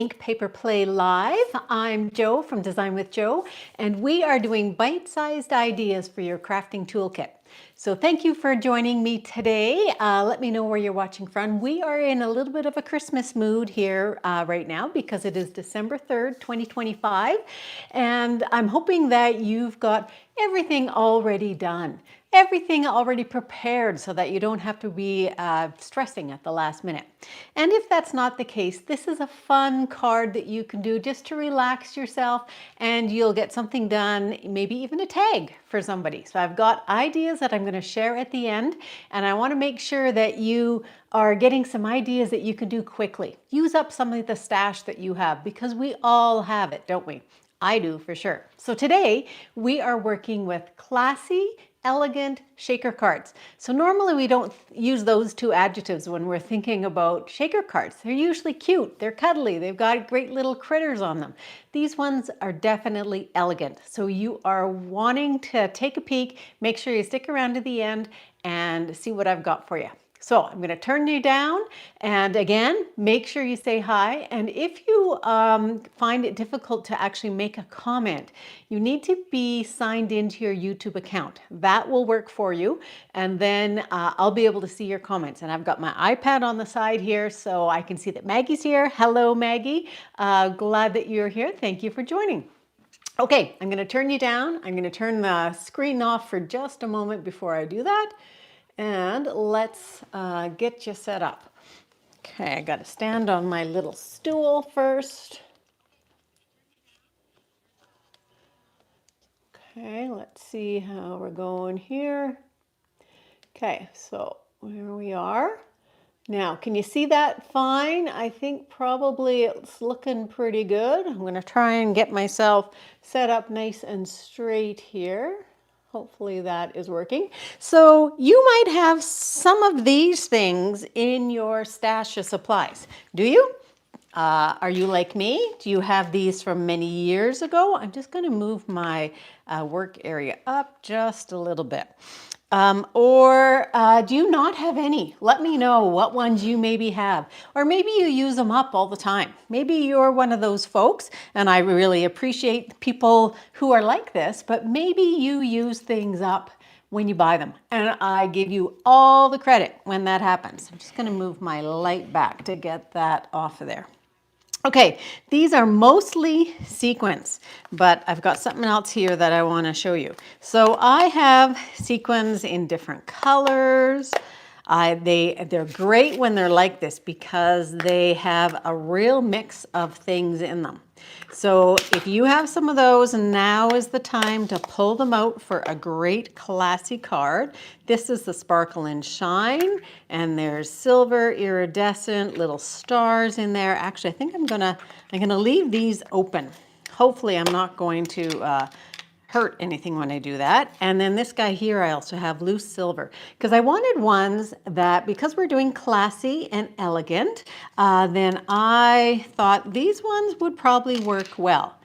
Ink Paper Play Live. I'm Jo from Design with Jo, and we are doing bite-sized ideas for your crafting toolkit. So thank you for joining me today. Let me know where you're watching from. We are in a little bit of a Christmas mood here right now because it is December 3rd, 2025, and I'm hoping that you've got everything already done. Everything already prepared so that you don't have to be stressing at the last minute. And if that's not the case, this is a fun card that you can do just to relax yourself, and you'll get something done, maybe even a tag for somebody. So I've got ideas that I'm going to share at the end, and I want to make sure that you are getting some ideas that you can do quickly. Use up some of the stash that you have, because we all have it, don't we? I do for sure. So today we are working with classy, elegant shaker cards. So normally we don't use those two adjectives when we're thinking about shaker cards. They're usually cute, they're cuddly, they've got great little critters on them. These ones are definitely elegant. So you are wanting to take a peek, make sure you stick around to the end and see what I've got for you. So I'm going to turn you down, and again, make sure you say hi. And if you find it difficult to actually make a comment, you need to be signed into your YouTube account. That will work for you, and then I'll be able to see your comments. And I've got my iPad on the side here, so I can see that Maggie's here. Hello, Maggie. Glad that you're here. Thank you for joining. Okay, I'm going to turn you down. I'm going to turn the screen off for just a moment before I do that. And let's get you set up. Okay, I got to stand on my little stool first. Okay, let's see how we're going here. Okay, so where we are. Now, can you see that fine? I think probably it's looking pretty good. I'm going to try and get myself set up nice and straight here. Hopefully that is working. So you might have some of these things in your stash of supplies. Do you? Are you like me? Do you have these from many years ago? I'm just going to move my work area up just a little bit. Or do you not have any? Let me know what ones you maybe have. Or maybe you use them up all the time. Maybe you're one of those folks, and I really appreciate people who are like this, but maybe you use things up when you buy them. And I give you all the credit when that happens. I'm just going to move my light back to get that off of there. Okay, these are mostly sequins, but I've got something else here that I want to show you. So I have sequins in different colors. They're great when they're like this because they have a real mix of things in them. So if you have some of those, now is the time to pull them out for a great classy card. This is the Sparkle and Shine, and there's silver, iridescent, little stars in there. Actually, I think I'm gonna leave these open. Hopefully I'm not going to hurt anything when I do that. And then this guy here, I also have loose silver, because I wanted ones that, because we're doing classy and elegant, then I thought these ones would probably work well.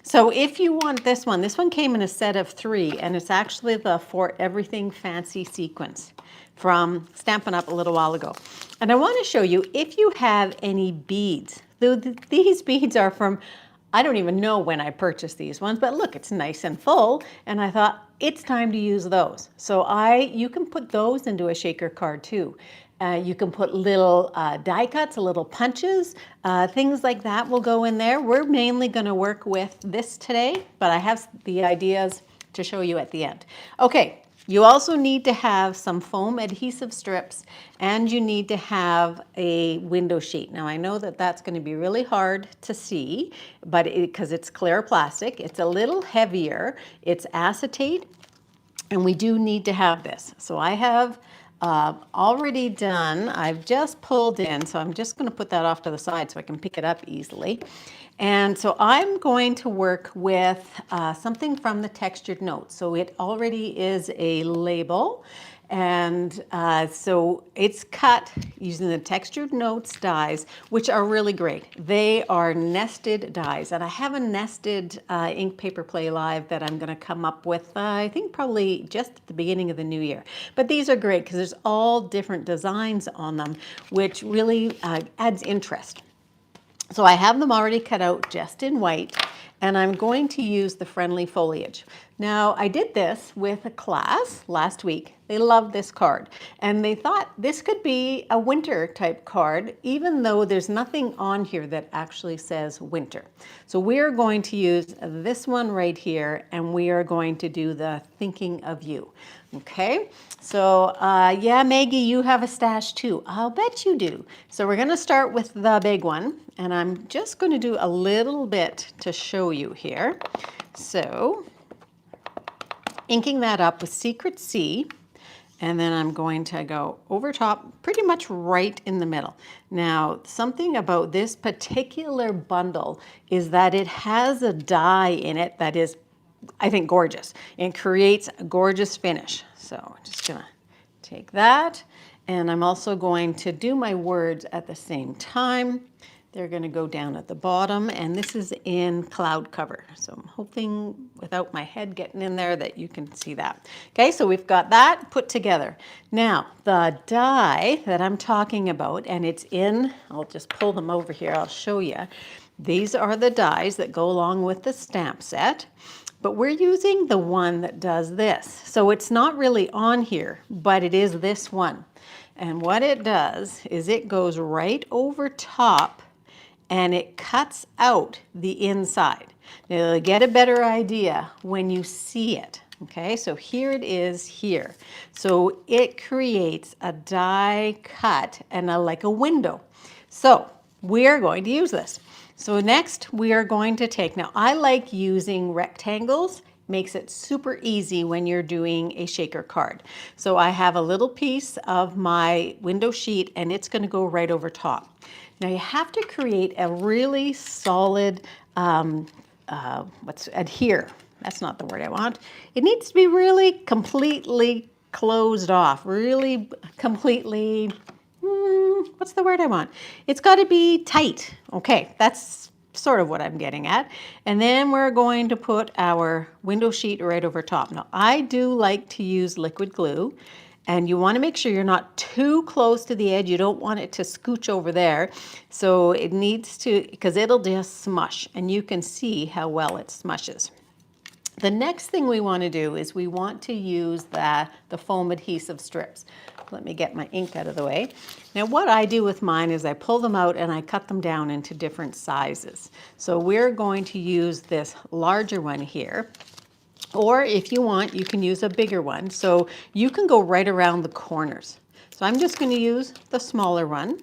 So if you want this one came in a set of 3, and it's actually the For Everything Fancy sequence from Stampin' Up! A little while ago. And I want to show you if you have any beads. These beads are from, I don't even know when I purchased these ones, but look, it's nice and full, and I thought it's time to use those. So you can put those into a shaker card too. You can put little die cuts, little punches, things like that will go in there. We're mainly going to work with this today, but I have the ideas to show you at the end. Okay. You also need to have some foam adhesive strips, and you need to have a window sheet. Now I know that that's going to be really hard to see, but because it's clear plastic, it's a little heavier, it's acetate, and we do need to have this. So I have already done, I've just pulled in, so I'm just going to put that off to the side so I can pick it up easily. And so I'm going to work with something from the textured notes. So it already is a label, and so it's cut using the textured notes dies, which are really great. They are nested dies, and I have a nested ink paper play live that I'm going to come up with, I think probably just at the beginning of the new year. But these are great because there's all different designs on them, which really adds interest. So I have them already cut out just in white, and I'm going to use the friendly foliage. Now, I did this with a class last week. They loved this card, and they thought this could be a winter type card, even though there's nothing on here that actually says winter. So we're going to use this one right here, and we are going to do the thinking of you. Okay, so yeah, Maggie, you have a stash too. I'll bet you do. So we're going to start with the big one, and I'm just going to do a little bit to show you here. So inking that up with Secret C, and then I'm going to go over top, pretty much right in the middle. Now, something about this particular bundle is that it has a die in it that is, I think, gorgeous. It creates a gorgeous finish. So I'm just gonna take that, and I'm also going to do my words at the same time. They're going to go down at the bottom, and this is in cloud cover. So I'm hoping without my head getting in there that you can see that. Okay, so we've got that put together. Now, the die that I'm talking about, and it's in, I'll just pull them over here, I'll show you. These are the dies that go along with the stamp set, but we're using the one that does this. So it's not really on here, but it is this one. And what it does is it goes right over top and it cuts out the inside. Now you'll get a better idea when you see it. Okay, so here it is here. So it creates a die cut and like a window. So we are going to use this. So next we are going to take, now I like using rectangles, makes it super easy when you're doing a shaker card. So I have a little piece of my window sheet and it's going to go right over top. Now you have to create a really solid, adhere. That's not the word I want. It needs to be really completely closed off, really completely, what's the word I want? It's got to be tight. Okay, that's sort of what I'm getting at. And then we're going to put our window sheet right over top. Now I do like to use liquid glue, and you want to make sure you're not too close to the edge. You don't want it to scooch over there. So it needs to, because it'll just smush, and you can see how well it smushes. The next thing we want to do is we want to use the foam adhesive strips. Let me get my ink out of the way. Now what I do with mine is I pull them out and I cut them down into different sizes. So we're going to use this larger one here. Or if you want, you can use a bigger one. So you can go right around the corners. So I'm just going to use the smaller one.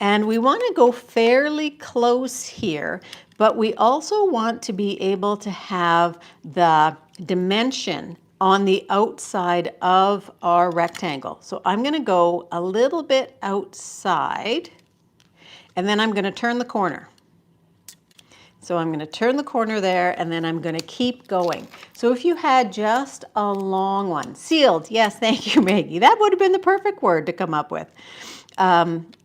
And we want to go fairly close here, but we also want to be able to have the dimension on the outside of our rectangle. So I'm going to go a little bit outside, and then I'm going to turn the corner. So I'm going to turn the corner there, and then I'm going to keep going. So if you had just a long one, sealed, yes, thank you, Maggie. That would have been the perfect word to come up with.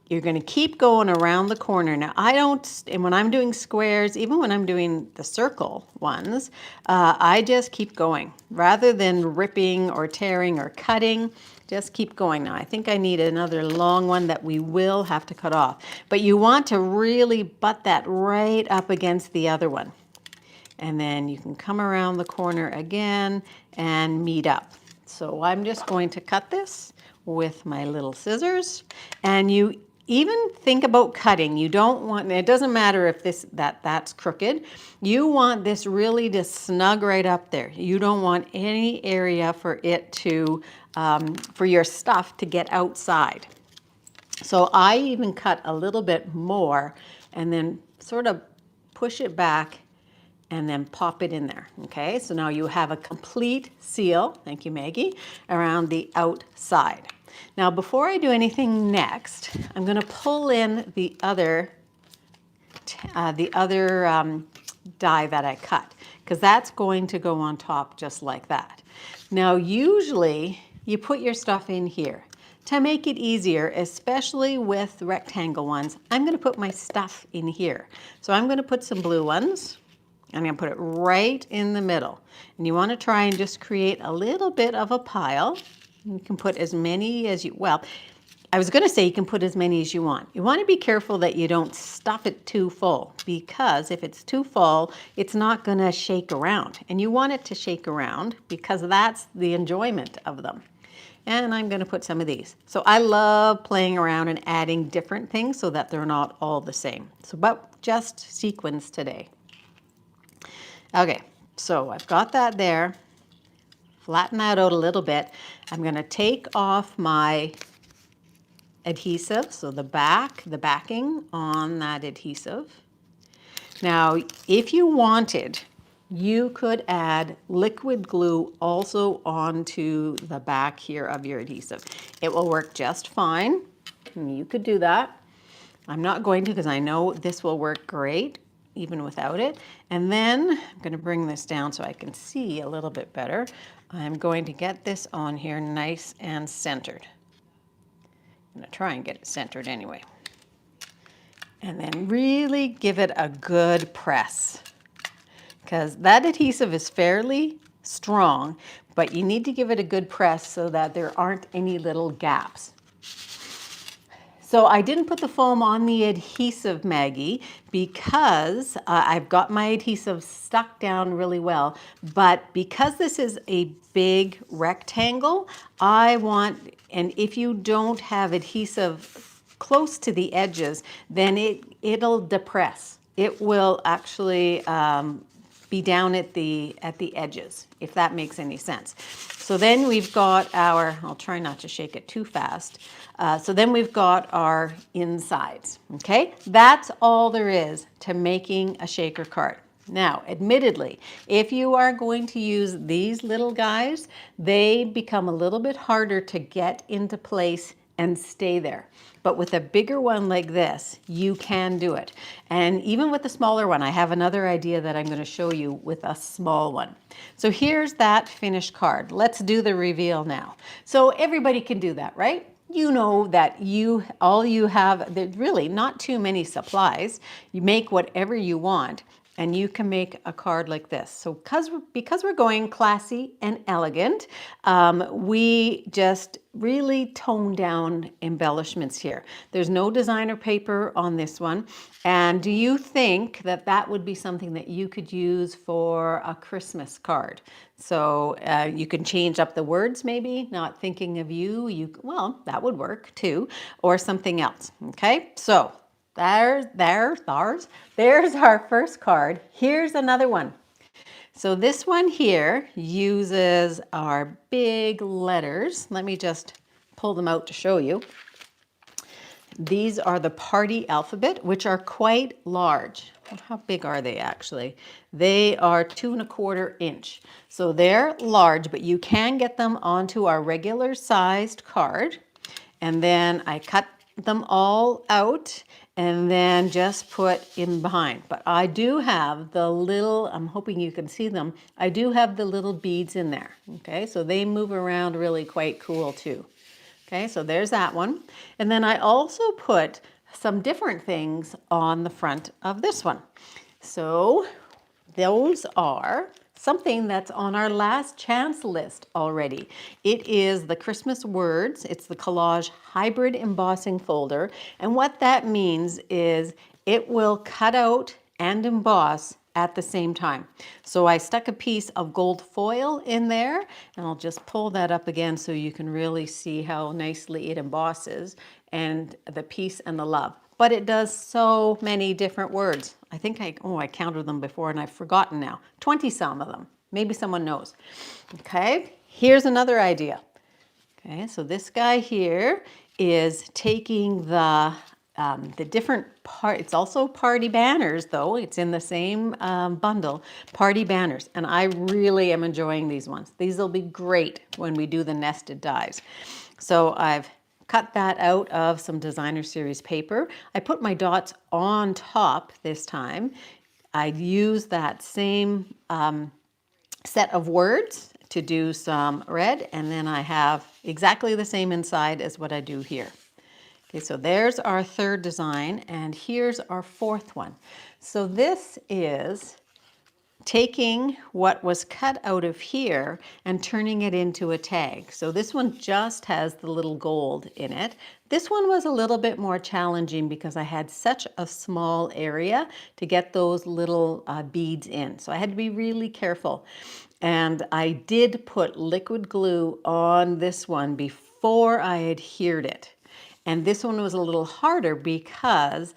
You're going to keep going around the corner. Now I don't, and when I'm doing squares, even when I'm doing the circle ones, I just keep going. Rather than ripping or tearing or cutting, just keep going. Now I think I need another long one that we will have to cut off. But you want to really butt that right up against the other one. And then you can come around the corner again and meet up. So I'm just going to cut this with my little scissors, and you even think about cutting. You don't want, it doesn't matter if that's crooked. You want this really to snug right up there. You don't want any area for it to, for your stuff to get outside. So I even cut a little bit more and then sort of push it back and then pop it in there. Okay, so now you have a complete seal, thank you Maggie, around the outside. Now before I do anything next, I'm going to pull in the other die that I cut, because that's going to go on top just like that. Now usually you put your stuff in here. To make it easier, especially with rectangle ones, I'm going to put my stuff in here. So I'm going to put some blue ones. I'm going to put it right in the middle. And you want to try and just create a little bit of a pile. You can put as many as you, well, I was going to say you can put as many as you want. You want to be careful that you don't stuff it too full, because if it's too full, it's not going to shake around. And you want it to shake around because that's the enjoyment of them. And I'm going to put some of these. So I love playing around and adding different things so that they're not all the same. So, but just sequins today. Okay, so I've got that there. Flatten that out a little bit. I'm going to take off my adhesive, so the backing on that adhesive. Now, if you wanted, you could add liquid glue also onto the back here of your adhesive. It will work just fine. You could do that. I'm not going to, because I know this will work great even without it. And then I'm going to bring this down so I can see a little bit better. I'm going to get this on here nice and centered. I'm going to try and get it centered anyway. And then really give it a good press, because that adhesive is fairly strong, but you need to give it a good press so that there aren't any little gaps. So I didn't put the foam on the adhesive, Maggie, because I've got my adhesive stuck down really well. But because this is a big rectangle, I want, and if you don't have adhesive close to the edges, then it'll depress. It will actually be down at the edges, if that makes any sense. So then we've got our, I'll try not to shake it too fast. So then we've got our insides, okay? That's all there is to making a shaker card. Now, admittedly, if you are going to use these little guys, they become a little bit harder to get into place and stay there. But with a bigger one like this, you can do it. And even with the smaller one, I have another idea that I'm going to show you with a small one. So here's that finished card. Let's do the reveal now. So everybody can do that, right? You know that all you have, there's really not too many supplies. You make whatever you want, and you can make a card like this. So because we're going classy and elegant, we just really tone down embellishments here. There's no designer paper on this one. And do you think that that would be something that you could use for a Christmas card? So you can change up the words maybe, not thinking of you. Well, that would work too, or something else, okay? So there's our first card. Here's another one. So this one here uses our big letters. Let me just pull them out to show you. These are the party alphabet, which are quite large. How big are they actually? They are 2¼ inch. So they're large, but you can get them onto our regular sized card. And then I cut them all out and then just put in behind. But I do have the little, I'm hoping you can see them, I do have the little beads in there, okay? So they move around really quite cool too. Okay, so there's that one. And then I also put some different things on the front of this one. So those are something that's on our last chance list already. It is the Christmas words. It's the collage hybrid embossing folder. And what that means is it will cut out and emboss at the same time. So I stuck a piece of gold foil in there, and I'll just pull that up again so you can really see how nicely it embosses, and the peace and the love. But it does so many different words. I think I counted them before and I've forgotten now. 20 some of them. Maybe someone knows. Okay, here's another idea. Okay, so this guy here is taking the different part. It's also party banners, though. It's in the same bundle, party banners. And I really am enjoying these ones. These will be great when we do the nested dies. So I've cut that out of some designer series paper. I put my dots on top this time. I used that same set of words to do some red, and then I have exactly the same inside as what I do here. Okay, so there's our third design, and here's our fourth one. So this is taking what was cut out of here and turning it into a tag. So this one just has the little gold in it. This one was a little bit more challenging because I had such a small area to get those little beads in. So I had to be really careful. And I did put liquid glue on this one before I adhered it. And this one was a little harder because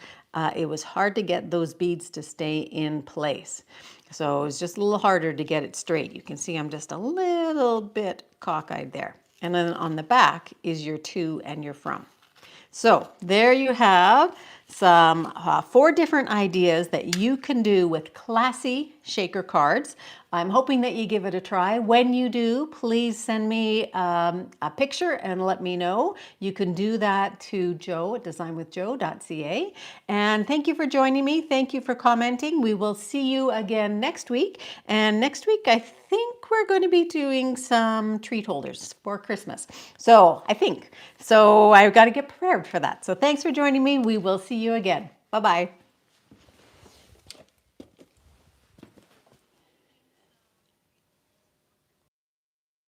it was hard to get those beads to stay in place. So it was just a little harder to get it straight. You can see I'm just a little bit cockeyed there. And then on the back is your to and your from. So there you have some 4 different ideas that you can do with classy shaker cards. I'm hoping that you give it a try. When you do, please send me a picture and let me know. You can do that to Joe at designwithjoe.ca. And thank you for joining me. Thank you for commenting. We will see you again next week. And next week, I think we're going to be doing some treat holders for Christmas. So I think. So I've got to get prepared for that. So thanks for joining me. We will see you again. Bye-bye.